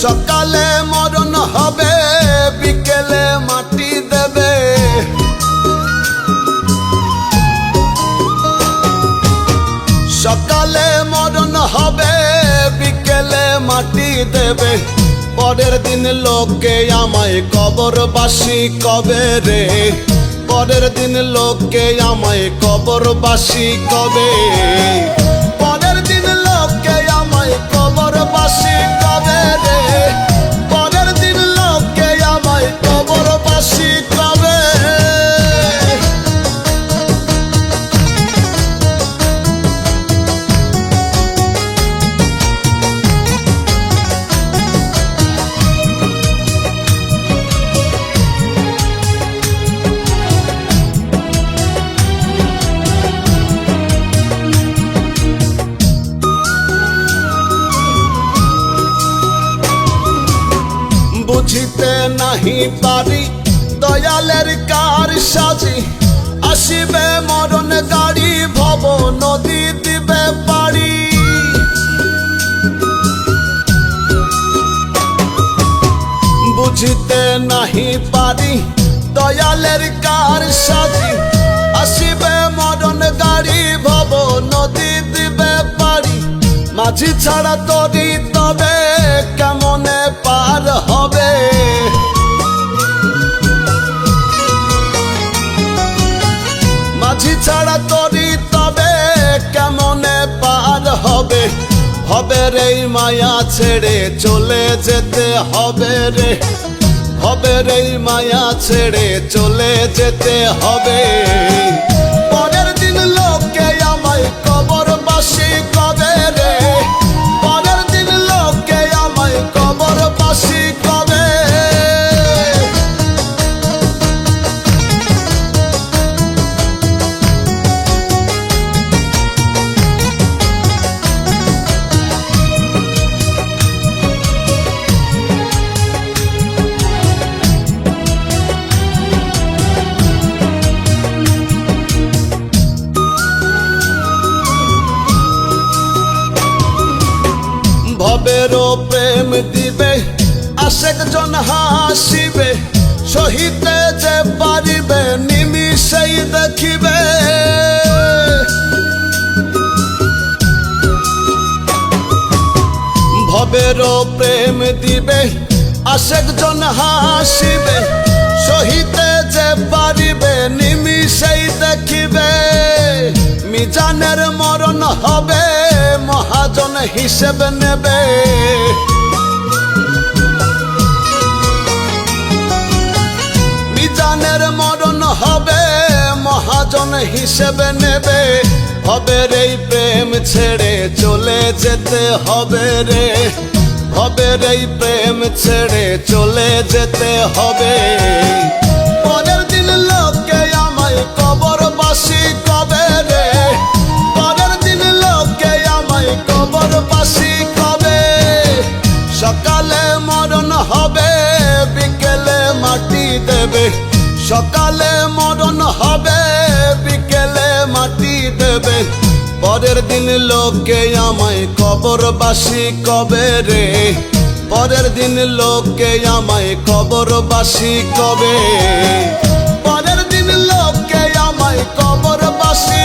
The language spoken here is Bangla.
সকালে মরণ হবে, বিকেলে মাটি দেবে। সকালে মরণ হবে, বিকেলে মাটি দেবে। পরের দিন লোকে আমায় কবরবাসী কবে রে, পরের দিন লোকে আমায় কবরবাসী কবে, পরের দিন লোকে আমায় কবরবাসী কবে রে, পরের দিন লোকে আমায় কবরবাসী কবে। বুঝিতে নাহি পারি দয়ালের কার সাজি, আসিবে মরণ গাড়ি ভব নদী দিবে পাড়ি। বুঝিতে নাহি পারি দয়ালের কার সাজি, আসিবে মরণ গাড়ি ভব নদী দিবে পাড়ি। মাঝি ছাড়া তরি তবে কেমনে পার হবে, মাঝি ছাড়া তরি তবে কেমনে পার হবে। হবে রে মায়া ছেড়ে চলে যেতে হবে রে, হবে রে মায়া ছেড়ে চলে যেতে হবে। পরের দিন লোকে আমায় কবরবাসী কবে রে, পরের দিন লোকে আমায় কবরবাসী কবে। ভবেরও প্রেম দিবে, আশেক জন হাসিবে, সহিতে যে পারিবে নিমিষেই দেখিবে। ভবেরও প্রেম দিবে, আশেক জন হাসিবে, সহিতে যে পারিবে নিমিষেই দেখিবে। মিজানের মরণ হবে, মহাজন হিসেব নেবে। মিজানের মরণ হবে, মহাজন হিসেব নেবে। হবে রে প্রেম ছেড়ে চলে যেতে হবে রে, হবে রে প্রেম ছেড়ে চলে যেতে হবে। পরের দিন লোকে আমায় কবরবাসী কবে রে, পরের দিন লোকে আমায় কবরবাসী কবে। সকালে মরণ হবে, বিকেলে মাটি দেবে। সকালে মরণ হবে, বিকেলে মাটি দেবে। পরের দিন লোকে আমায় কবরবাসী কবে রে, পরের দিন লোকে আমায় কবরবাসী কবে, পরের দিন লোকে আমায় কবরবাসী